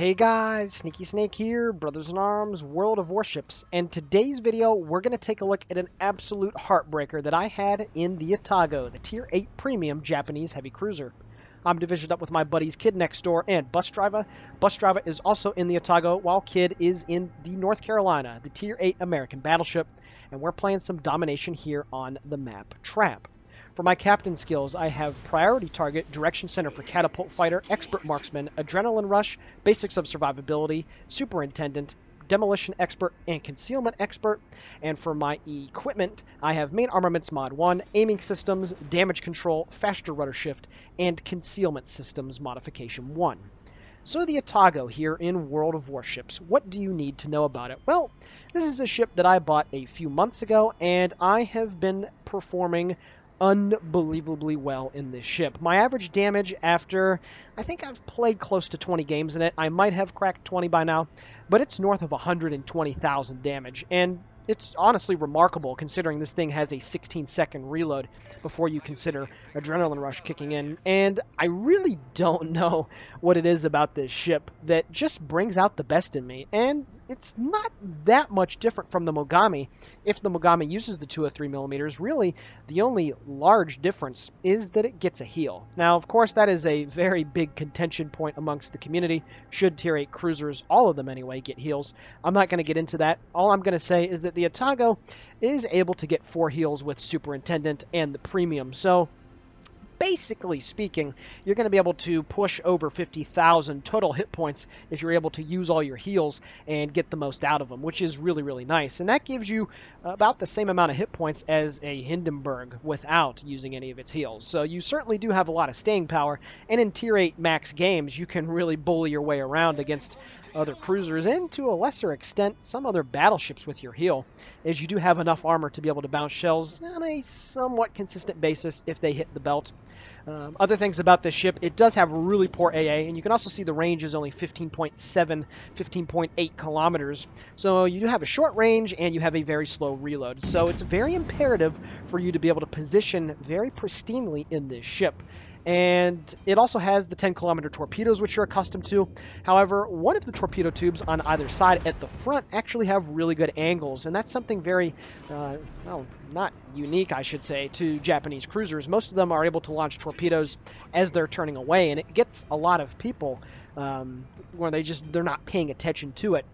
Hey guys, Sneaky Snake here, Brothers in Arms, World of Warships, and today's video we're going to take a look at an absolute heartbreaker that I had in the Atago, the Tier 8 Premium Japanese Heavy Cruiser. I'm divisioned up with my buddies Kid next door and Bus Driver. Bus Driver is also in the Atago, while Kid is in the North Carolina, the Tier 8 American battleship, and we're playing some domination here on the map Trap. For my captain skills, I have Priority Target, Direction Center for Catapult Fighter, Expert Marksman, Adrenaline Rush, Basics of Survivability, Superintendent, Demolition Expert, and Concealment Expert. And for my equipment, I have Main Armaments Mod 1, Aiming Systems, Damage Control, Faster Rudder Shift, and Concealment Systems Modification 1. So the Atago here in World of Warships, what do you need to know about it? Well, this is a ship that I bought a few months ago, and I have been performing unbelievably well in this ship. My average damage after, I think I've played close to 20 games in it. I might have cracked 20 by now, but it's north of 120,000 damage, and it's honestly remarkable considering this thing has a 16-second reload before you consider Adrenaline Rush kicking in. And I really don't know what it is about this ship that just brings out the best in me. And it's not that much different from the Mogami. If the Mogami uses the 203mm, really the only large difference is that it gets a heal. Now, of course, that is a very big contention point amongst the community. Should Tier 8 cruisers, all of them anyway, get heals? I'm not going to get into that. All I'm going to say is that the Atago is able to get 4 heals with Superintendent and the Premium. So basically speaking, you're going to be able to push over 50,000 total hit points if you're able to use all your heals and get the most out of them, which is really, really nice. And that gives you about the same amount of hit points as a Hindenburg without using any of its heals. So you certainly do have a lot of staying power, and in Tier 8 max games, you can really bully your way around against other cruisers and, to a lesser extent, some other battleships with your heal, as you do have enough armor to be able to bounce shells on a somewhat consistent basis if they hit the belt. Other things about this ship, it does have really poor AA, and you can also see the range is only 15.7, 15.8 kilometers. So you do have a short range, and you have a very slow reload. So it's very imperative for you to be able to position very pristinely in this ship. And it also has the 10-kilometer torpedoes, which you're accustomed to. However, one of the torpedo tubes on either side at the front actually have really good angles, and that's something very, well, not unique, I should say, to Japanese cruisers. Most of them are able to launch torpedoes as they're turning away, and it gets a lot of people where they're not paying attention to it.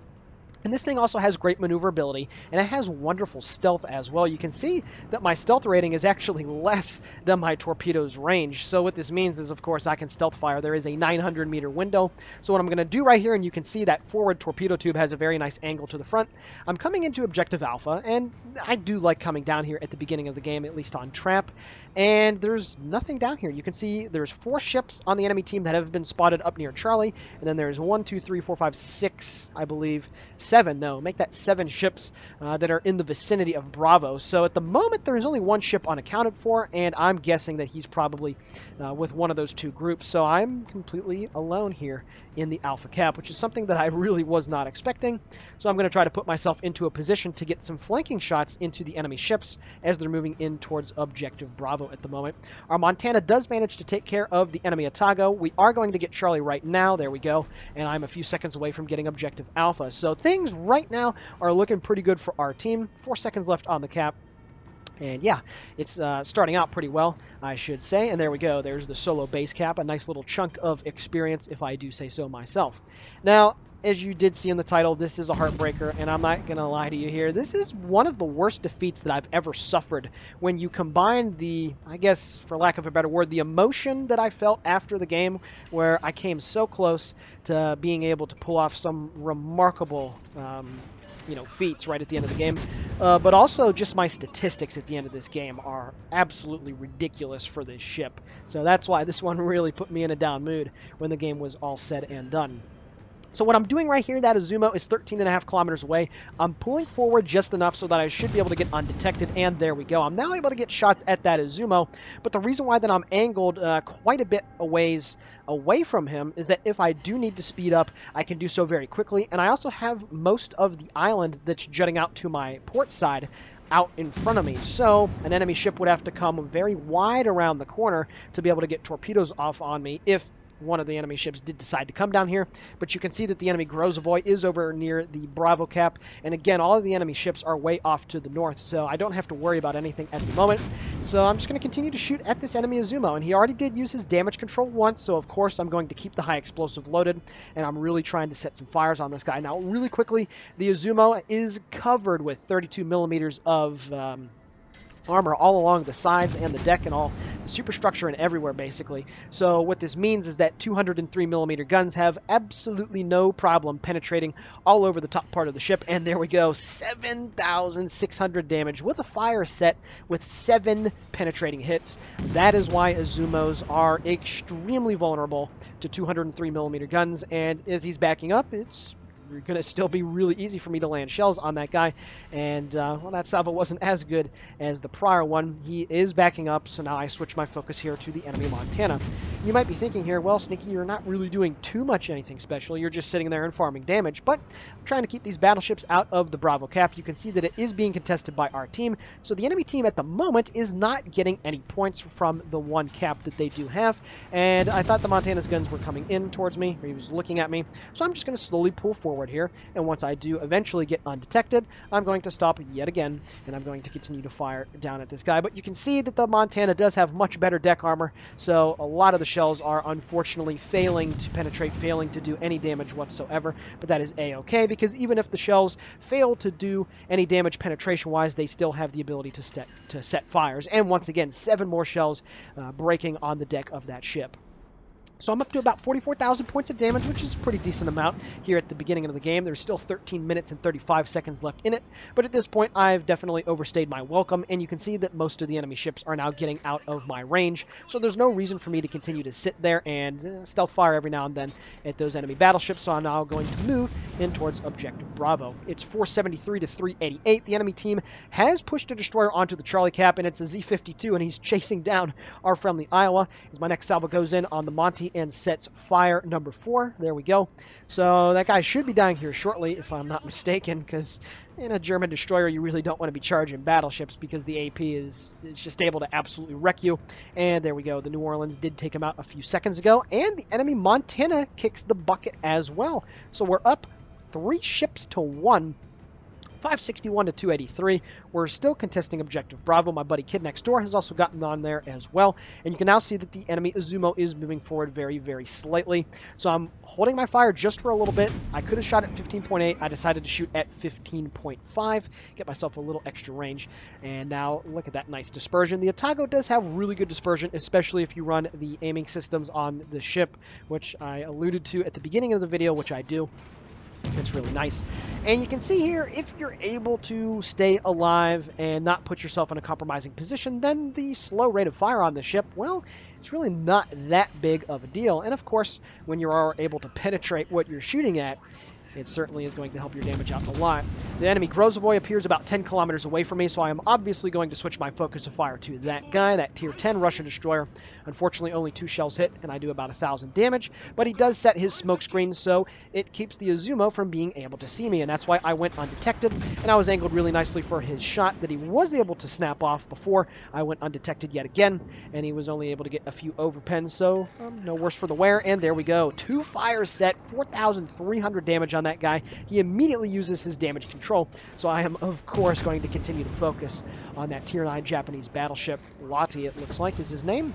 And this thing also has great maneuverability, and it has wonderful stealth as well. You can see that my stealth rating is actually less than my torpedo's range. So what this means is, of course, I can stealth fire. There is a 900-meter window. So what I'm going to do right here, and you can see that forward torpedo tube has a very nice angle to the front. I'm coming into Objective Alpha, and I do like coming down here at the beginning of the game, at least on Trap. And there's nothing down here. You can see there's 4 ships on the enemy team that have been spotted up near Charlie, and then there's 1, 2, 3, 4, 5, 6, I believe, 7, no, make that 7 ships that are in the vicinity of Bravo. So at the moment, there is only 1 ship unaccounted for, and I'm guessing that he's probably with one of those 2 groups. So I'm completely alone here in the Alpha Cap, which is something that I really was not expecting. So I'm going to try to put myself into a position to get some flanking shots into the enemy ships as they're moving in towards Objective Bravo at the moment. Our Montana does manage to take care of the enemy Atago. We are going to get Charlie right now. There we go. And I'm a few seconds away from getting Objective Alpha. So things right now are looking pretty good for our team. 4 seconds left on the cap. And yeah, it's starting out pretty well, I should say. And there we go. There's the solo base cap, a nice little chunk of experience, if I do say so myself. Now, as you did see in the title, this is a heartbreaker, and I'm not going to lie to you here. This is one of the worst defeats that I've ever suffered when you combine the, I guess, for lack of a better word, the emotion that I felt after the game, where I came so close to being able to pull off some remarkable feats right at the end of the game, but also just my statistics at the end of this game are absolutely ridiculous for this ship. So that's why this one really put me in a down mood when the game was all said and done. So what I'm doing right here, that Izumo is 13.5 kilometers away. I'm pulling forward just enough so that I should be able to get undetected, and there we go. I'm now able to get shots at that Izumo, but the reason why that I'm angled quite a bit away from him is that if I do need to speed up, I can do so very quickly, and I also have most of the island that's jutting out to my port side out in front of me. So an enemy ship would have to come very wide around the corner to be able to get torpedoes off on me if one of the enemy ships did decide to come down here, but you can see that the enemy Grozavoy is over near the Bravo cap, and again, all of the enemy ships are way off to the north, so I don't have to worry about anything at the moment. So I'm just going to continue to shoot at this enemy Azumo, and he already did use his damage control once, so of course I'm going to keep the high explosive loaded, and I'm really trying to set some fires on this guy. Now, really quickly, the Azumo is covered with 32 millimeters of armor all along the sides and the deck and all the superstructure and everywhere, basically. So what this means is that 203 millimeter guns have absolutely no problem penetrating all over the top part of the ship. And there we go, 7,600 damage with a fire set with 7 penetrating hits. That is why Azumos are extremely vulnerable to 203 millimeter guns. And as he's backing up, it's going to still be really easy for me to land shells on that guy. And, well, that salvo wasn't as good as the prior one. He is backing up, so now I switch my focus here to the enemy Montana. You might be thinking here, well, Sneaky, you're not really doing too much anything special. You're just sitting there and farming damage. But I'm trying to keep these battleships out of the Bravo cap. You can see that it is being contested by our team. So the enemy team at the moment is not getting any points from the one cap that they do have. And I thought the Montana's guns were coming in towards me, or he was looking at me. So I'm just going to slowly pull forward here, and once I do eventually get undetected, I'm going to stop yet again, and I'm going to continue to fire down at this guy. But you can see that the Montana does have much better deck armor, so a lot of the shells are unfortunately failing to penetrate, failing to do any damage whatsoever. But that is a-okay, because even if the shells fail to do any damage penetration-wise, they still have the ability to set fires. And once again, 7 more shells breaking on the deck of that ship. So I'm up to about 44,000 points of damage, which is a pretty decent amount here at the beginning of the game. There's still 13 minutes and 35 seconds left in it, but at this point I've definitely overstayed my welcome, and you can see that most of the enemy ships are now getting out of my range, so there's no reason for me to continue to sit there and stealth fire every now and then at those enemy battleships, so I'm now going to move in towards Objective Bravo. It's 473 to 388. The enemy team has pushed a destroyer onto the Charlie cap, and it's a Z-52, and he's chasing down our friendly Iowa as my next salvo goes in on the Monty and sets fire number 4. There we go. So that guy should be dying here shortly, if I'm not mistaken, because in a German destroyer, you really don't want to be charging battleships because the AP is just able to absolutely wreck you. And there we go. The New Orleans did take him out a few seconds ago, and the enemy Montana kicks the bucket as well. So we're up 3 ships to 1. 561 to 283. We're still contesting Objective Bravo. My buddy Kid Next Door has also gotten on there as well. And you can now see that the enemy Azumo is moving forward very, very slightly. So I'm holding my fire just for a little bit. I could have shot at 15.8. I decided to shoot at 15.5. Get myself a little extra range. And now look at that nice dispersion. The Atago does have really good dispersion, especially if you run the aiming systems on the ship, which I alluded to at the beginning of the video, which I do. It's really nice. And you can see here, if you're able to stay alive and not put yourself in a compromising position, then the slow rate of fire on the ship, well, it's really not that big of a deal. And of course, when you are able to penetrate what you're shooting at, it certainly is going to help your damage out a lot. The enemy Grozavoy appears about 10 kilometers away from me, so I am obviously going to switch my focus of fire to that guy, that tier 10 Russian destroyer. Unfortunately, only 2 shells hit, and I do about 1,000 damage, but he does set his smoke screen, so it keeps the Azumo from being able to see me, and that's why I went undetected, and I was angled really nicely for his shot that he was able to snap off before I went undetected yet again, and he was only able to get a few overpens, so no worse for the wear. And there we go. 2 fires set, 4,300 damage on that guy. He immediately uses his damage control, so I am, of course, going to continue to focus on that tier 9 Japanese battleship. Lati, it looks like, is his name.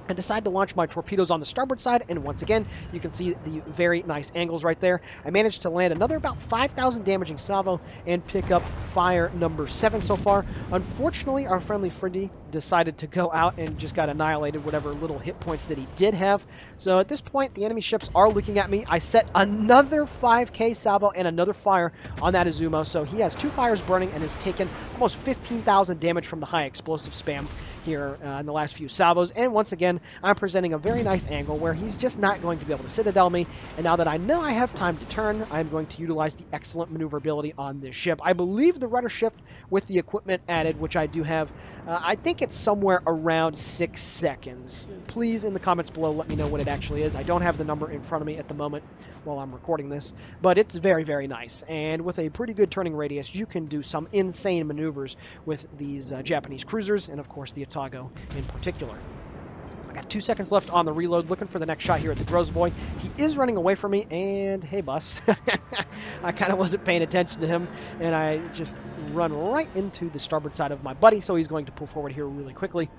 I decide to launch my torpedoes on the starboard side, and once again, you can see the very nice angles right there. I managed to land another about 5,000 damaging salvo and pick up fire number 7 so far. Unfortunately, our friendly Freddy decided to go out and just got annihilated whatever little hit points that he did have. So at this point, the enemy ships are looking at me. I set another 5k salvo and another fire on that Azumo, so he has 2 fires burning and has taken almost 15,000 damage from the high explosive spam here in the last few salvos. And once again, I'm presenting a very nice angle where he's just not going to be able to citadel me. And now that I know I have time to turn, I'm going to utilize the excellent maneuverability on this ship. I believe the rudder shift with the equipment added, which I do have, I think it's somewhere around 6 seconds. Please, in the comments below, let me know what it actually is. I don't have the number in front of me at the moment while I'm recording this, but it's very, very nice. And with a pretty good turning radius, you can do some insane maneuvers with these Japanese cruisers, and of course the Atago in particular. Got 2 seconds left on the reload, looking for the next shot here at the Gross Boy. He is running away from me, and hey, boss. I kind of wasn't paying attention to him, and I just run right into the starboard side of my buddy, so he's going to pull forward here really quickly.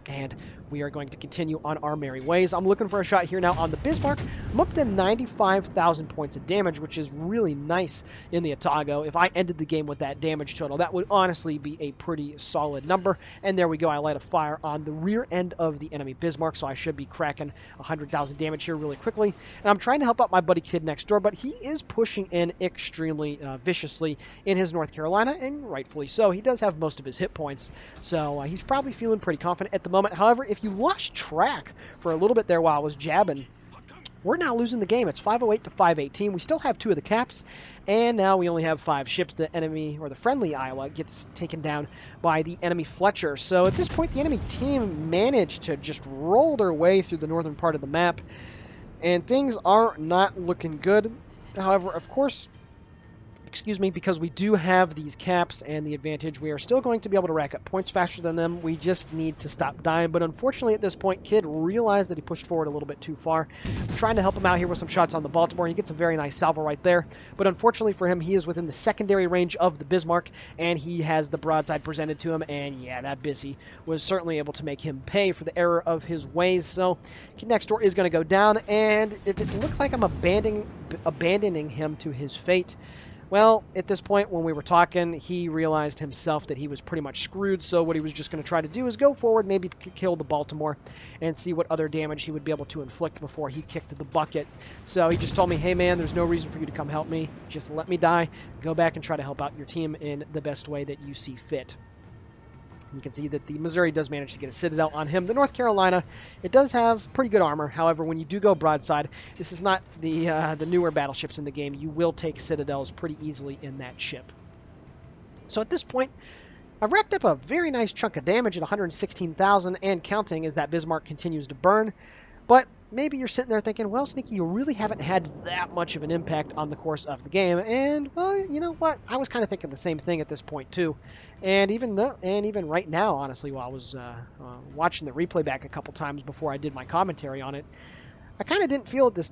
And we are going to continue on our merry ways. I'm looking for a shot here now on the Bismarck. I'm up to 95,000 points of damage, which is really nice in the Atago. If I ended the game with that damage total, that would honestly be a pretty solid number. And there we go. I light a fire on the rear end of the enemy Bismarck, so I should be cracking 100,000 damage here really quickly. And I'm trying to help out my buddy Kid next door, but he is pushing in extremely viciously in his North Carolina, and rightfully so. He does have most of his hit points, so he's probably feeling pretty confident at the moment. However, if you lost track for a little bit there while I was jabbing, we're now losing the game. It's 508 to 518. We still have 2 of the caps, and now we only have 5 ships. The enemy, or the friendly Iowa, gets taken down by the enemy Fletcher. So at this point, the enemy team managed to just roll their way through the northern part of the map, and things are not looking good. However, of course, because we do have these caps and the advantage, we are still going to be able to rack up points faster than them. We just need to stop dying. But unfortunately, at this point, Kid realized that he pushed forward a little bit too far. I'm trying to help him out here with some shots on the Baltimore. He gets a very nice salvo right there. But unfortunately for him, he is within the secondary range of the Bismarck, and he has the broadside presented to him. And yeah, that Bissy was certainly able to make him pay for the error of his ways. So Kid next door is going to go down, and if it looks like I'm abandoning him to his fate, well, at this point, when we were talking, he realized himself that he was pretty much screwed, so what he was just going to try to do is go forward, maybe kill the Baltimore, and see what other damage he would be able to inflict before he kicked the bucket. So he just told me, hey man, there's no reason for you to come help me. Just let me die. Go back and try to help out your team in the best way that you see fit. You can see that the Missouri does manage to get a Citadel on him. The North Carolina, it does have pretty good armor. However, when you do go broadside, this is not the newer battleships in the game. You will take Citadels pretty easily in that ship. So at this point, I've racked up a very nice chunk of damage at 116,000 and counting as that Bismarck continues to burn. But maybe you're sitting there thinking, well, Sneaky, you really haven't had that much of an impact on the course of the game. And, well, you know what? I was kind of thinking the same thing at this point, too. And even right now, honestly, while I was watching the replay back a couple times before I did my commentary on it, I kind of didn't feel at this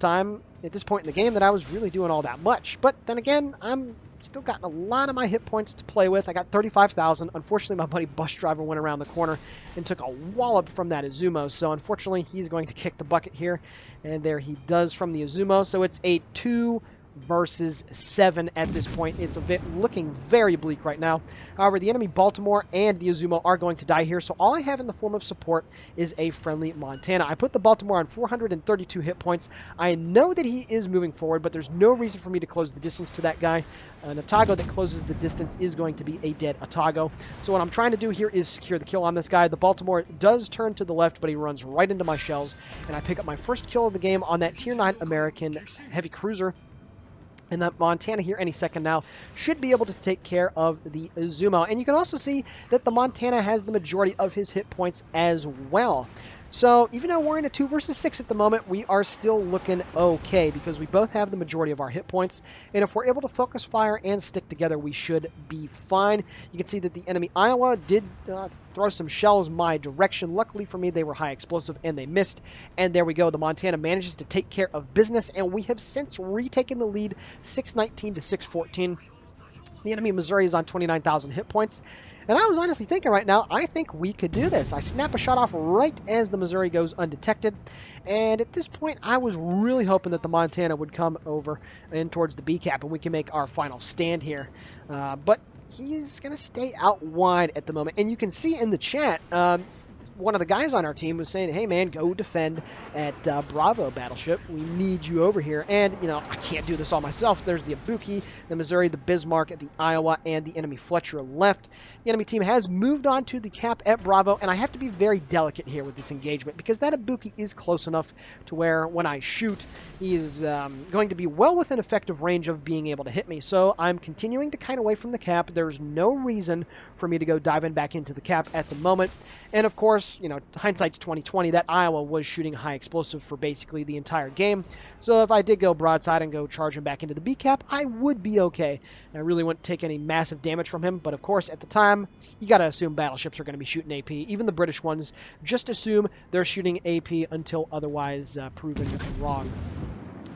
point in the game, that I was really doing all that much. But then again, I'm still got a lot of my hit points to play with. I got 35,000. Unfortunately, my buddy Bus Driver went around the corner and took a wallop from that Izumo. So unfortunately, he's going to kick the bucket here. And there he does from the Izumo. So it's a 2 versus 7 at this point. It's looking very bleak right now. However, the enemy Baltimore and the Izumo are going to die here, so all I have in the form of support is a friendly Montana. I put the Baltimore on 432 hit points. I know that he is moving forward, but there's no reason for me to close the distance to that guy. An Atago that closes the distance is going to be a dead Atago. So what I'm trying to do here is secure the kill on this guy. The Baltimore does turn to the left, but he runs right into my shells, and I pick up my first kill of the game on that Tier 9 American heavy cruiser. And that Montana here any second now should be able to take care of the Izumo. And you can also see that the Montana has the majority of his hit points as well. So even though we're in a 2 versus 6 at the moment, we are still looking okay because we both have the majority of our hit points. And if we're able to focus fire and stick together, we should be fine. You can see that the enemy Iowa did throw some shells my direction. Luckily for me, they were high explosive and they missed. And there we go. The Montana manages to take care of business, and we have since retaken the lead 619 to 614. The enemy Missouri is on 29,000 hit points. And I was honestly thinking right now, I think we could do this. I snap a shot off right as the Missouri goes undetected. And at this point, I was really hoping that the Montana would come over in towards the B cap and we can make our final stand here. But he's going to stay out wide at the moment. And you can see in the chat, one of the guys on our team was saying, hey man, go defend at Bravo battleship. We need you over here. And, you know, I can't do this all myself. There's the Ibuki, the Missouri, the Bismarck, the Iowa, and the enemy Fletcher left. The enemy team has moved on to the cap at Bravo, and I have to be very delicate here with this engagement because that Ibuki is close enough to where when I shoot, he is going to be well within effective range of being able to hit me. So I'm continuing to kite away from the cap. There's no reason for me to go diving back into the cap at the moment. And of course, course, you know, hindsight's 2020. That Iowa was shooting high explosive for basically the entire game. So if I did go broadside and go charging back into the B cap, I would be okay. I really wouldn't take any massive damage from him. But of course, at the time, you got to assume battleships are going to be shooting AP. Even the British ones, just assume they're shooting AP until otherwise proven wrong.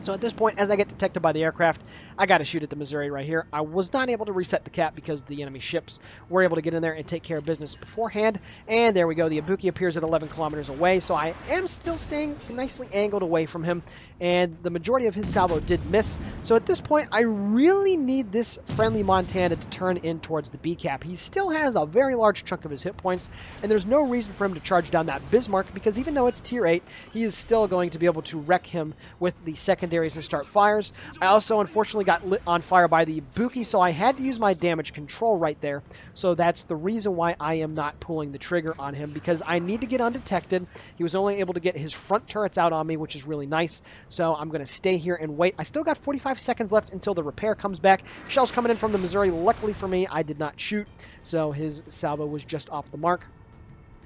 So at this point, as I get detected by the aircraft, I got to shoot at the Missouri right here. I was not able to reset the cap because the enemy ships were able to get in there and take care of business beforehand. And there we go. The Ibuki appears at 11 kilometers away, so I am still staying nicely angled away from him. And the majority of his salvo did miss. So at this point, I really need this friendly Montana to turn in towards the B cap. He still has a very large chunk of his hit points, and there's no reason for him to charge down that Bismarck, because even though it's tier 8, he is still going to be able to wreck him with the secondaries and start fires. I also unfortunately got lit on fire by the Ibuki, so I had to use my damage control right there. So that's the reason why I am not pulling the trigger on him, because I need to get undetected. He was only able to get his front turrets out on me, which is really nice. So I'm going to stay here and wait. I still got 45 seconds left until the repair comes back. Shells coming in from the Missouri. Luckily for me, I did not shoot, so his salvo was just off the mark.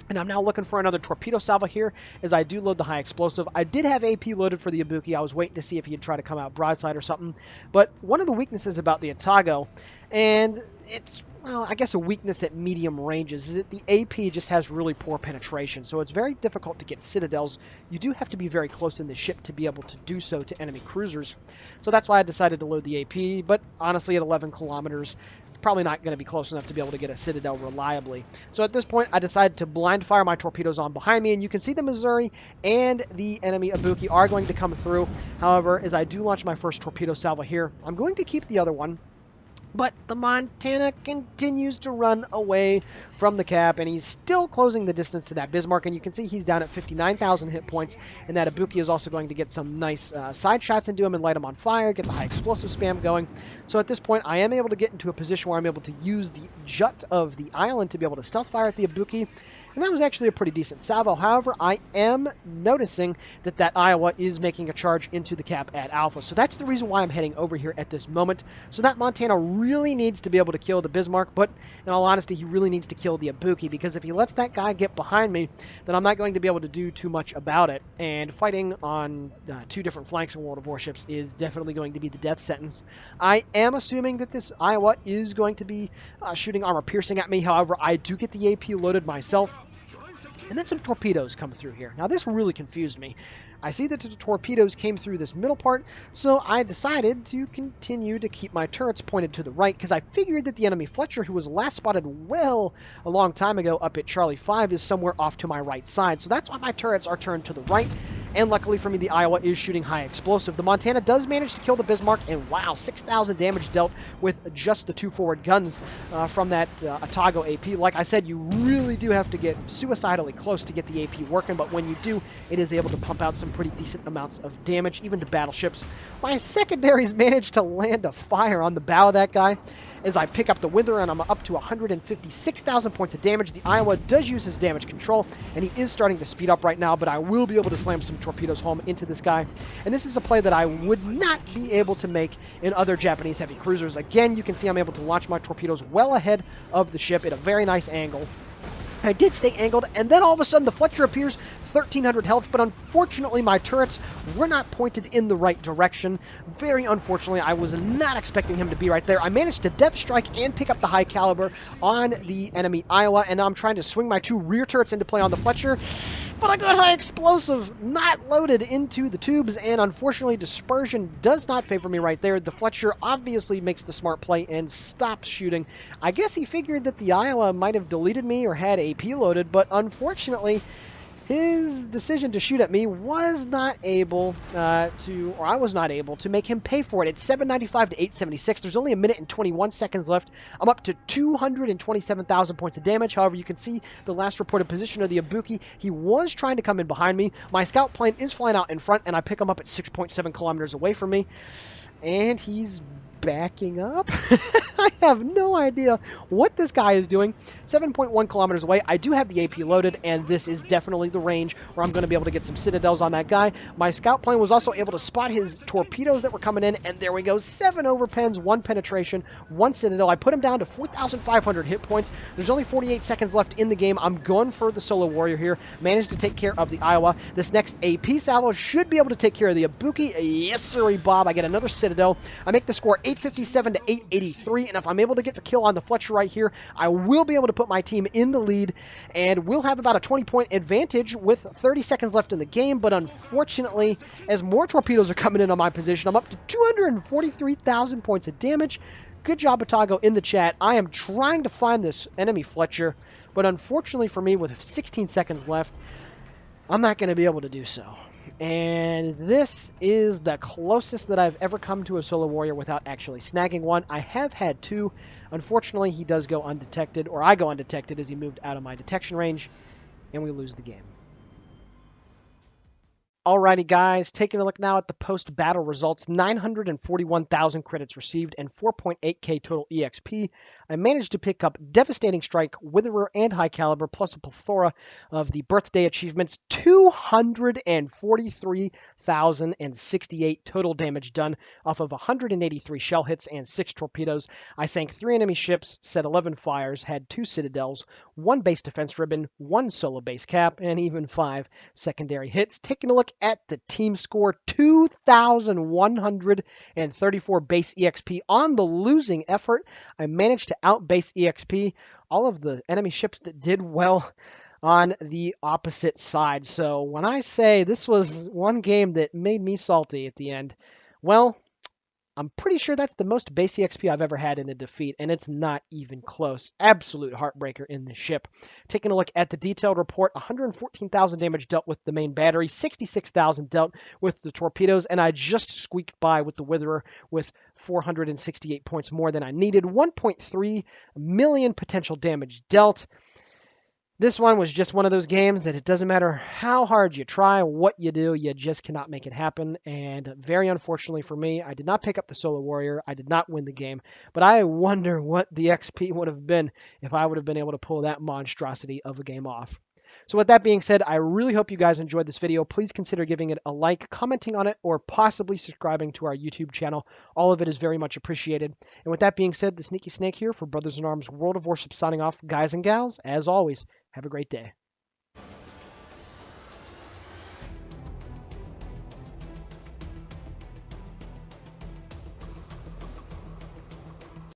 And I'm now looking for another torpedo salvo here as I do load the high explosive. I did have AP loaded for the Ibuki. I was waiting to see if he'd try to come out broadside or something. But one of the weaknesses about the Atago, and it's, well, I guess a weakness at medium ranges, is that the AP just has really poor penetration. So it's very difficult to get citadels. You do have to be very close in the ship to be able to do so to enemy cruisers. So that's why I decided to load the AP. But honestly, at 11 kilometers, probably not going to be close enough to be able to get a citadel reliably. So at this point, I decided to blind fire my torpedoes on behind me, and you can see the Missouri and the enemy Ibuki are going to come through. However, as I do launch my first torpedo salvo here, I'm going to keep the other one. But the Montana continues to run away from the cap, and he's still closing the distance to that Bismarck, and you can see he's down at 59,000 hit points, and that Ibuki is also going to get some nice side shots into him and light him on fire, get the high explosive spam going. So at this point, I am able to get into a position where I'm able to use the jut of the island to be able to stealth fire at the Ibuki, and that was actually a pretty decent salvo. However, I am noticing that that Iowa is making a charge into the cap at Alpha. So that's the reason why I'm heading over here at this moment. So that Montana really needs to be able to kill the Bismarck, but in all honesty, he really needs to kill the Ibuki, because if he lets that guy get behind me, then I'm not going to be able to do too much about it. And fighting on two different flanks in World of Warships is definitely going to be the death sentence. I am assuming that this Iowa is going to be shooting armor piercing at me. However, I do get the AP loaded myself. And then some torpedoes come through here. Now this really confused me. I see that the torpedoes came through this middle part, so I decided to continue to keep my turrets pointed to the right, because I figured that the enemy Fletcher, who was last spotted well a long time ago up at Charlie 5, is somewhere off to my right side. So that's why my turrets are turned to the right. And luckily for me, the Iowa is shooting high explosive. The Montana does manage to kill the Bismarck, and wow, 6,000 damage dealt with just the two forward guns from that Atago AP. Like I said, you really do have to get suicidally close to get the AP working, but when you do, it is able to pump out some pretty decent amounts of damage, even to battleships. My secondaries managed to land a fire on the bow of that guy as I pick up the Wither, and I'm up to 156,000 points of damage. The Iowa does use his damage control, and he is starting to speed up right now, but I will be able to slam some torpedoes home into this guy. And this is a play that I would not be able to make in other Japanese heavy cruisers. Again, you can see I'm able to launch my torpedoes well ahead of the ship at a very nice angle. I did stay angled, and then all of a sudden the Fletcher appears, 1,300 health, but unfortunately my turrets were not pointed in the right direction. Very unfortunately, I was not expecting him to be right there. I managed to depth strike and pick up the high caliber on the enemy Iowa, and now I'm trying to swing my two rear turrets into play on the Fletcher, but I got high explosive not loaded into the tubes, and unfortunately dispersion does not favor me right there. The Fletcher obviously makes the smart play and stops shooting. I guess he figured that the Iowa might have deleted me or had AP loaded, but unfortunately his decision to shoot at me was not able I was not able to make him pay for it. It's 795 to 876. There's only a minute and 21 seconds left. I'm up to 227,000 points of damage. However, you can see the last reported position of the Ibuki. He was trying to come in behind me. My scout plane is flying out in front, and I pick him up at 6.7 kilometers away from me. And he's backing up. I have no idea what this guy is doing. 7.1 kilometers away. I do have the AP loaded, and this is definitely the range where I'm going to be able to get some citadels on that guy. My scout plane was also able to spot his torpedoes that were coming in, and there we go. 7 overpens, 1 penetration, 1 citadel. I put him down to 4,500 hit points. There's only 48 seconds left in the game. I'm going for the solo warrior here. Managed to take care of the Iowa. This next AP salvo should be able to take care of the Ibuki. Yes, sirree, Bob. I get another citadel. I make the score 857 to 883, and if I'm able to get the kill on the Fletcher right here, I will be able to put my team in the lead, and we'll have about a 20-point advantage with 30 seconds left in the game. But unfortunately, as more torpedoes are coming in on my position, I'm up to 243,000 points of damage. Good job, Atago, in the chat. I am trying to find this enemy Fletcher, but unfortunately for me, with 16 seconds left, I'm not going to be able to do so. And this is the closest that I've ever come to a solo warrior without actually snagging one. I have had 2. Unfortunately, he does go undetected, or I go undetected as he moved out of my detection range, and we lose the game. Alrighty, guys, taking a look now at the post-battle results. 941,000 credits received and 4.8k total EXP. I managed to pick up Devastating Strike, Witherer, and High Caliber, plus a plethora of the birthday achievements. 243,068 total damage done off of 183 shell hits and 6 torpedoes. I sank 3 enemy ships, set 11 fires, had 2 citadels, 1 base defense ribbon, 1 solo base cap, and even 5 secondary hits. Taking a look at the team score, 2,134 base EXP on the losing effort. I managed to outbase EXP all of the enemy ships that did well on the opposite side. So when I say this was one game that made me salty at the end, well, I'm pretty sure that's the most base EXP I've ever had in a defeat, and it's not even close. Absolute heartbreaker in the ship. Taking a look at the detailed report, 114,000 damage dealt with the main battery, 66,000 dealt with the torpedoes, and I just squeaked by with the Witherer with 468 points more than I needed. 1.3 million potential damage dealt. This one was just one of those games that it doesn't matter how hard you try, what you do, you just cannot make it happen. And very unfortunately for me, I did not pick up the solo warrior. I did not win the game. But I wonder what the XP would have been if I would have been able to pull that monstrosity of a game off. So with that being said, I really hope you guys enjoyed this video. Please consider giving it a like, commenting on it, or possibly subscribing to our YouTube channel. All of it is very much appreciated. And with that being said, the Sneaky Snake here for Brothers in Arms World of Warships signing off. Guys and gals, as always, have a great day.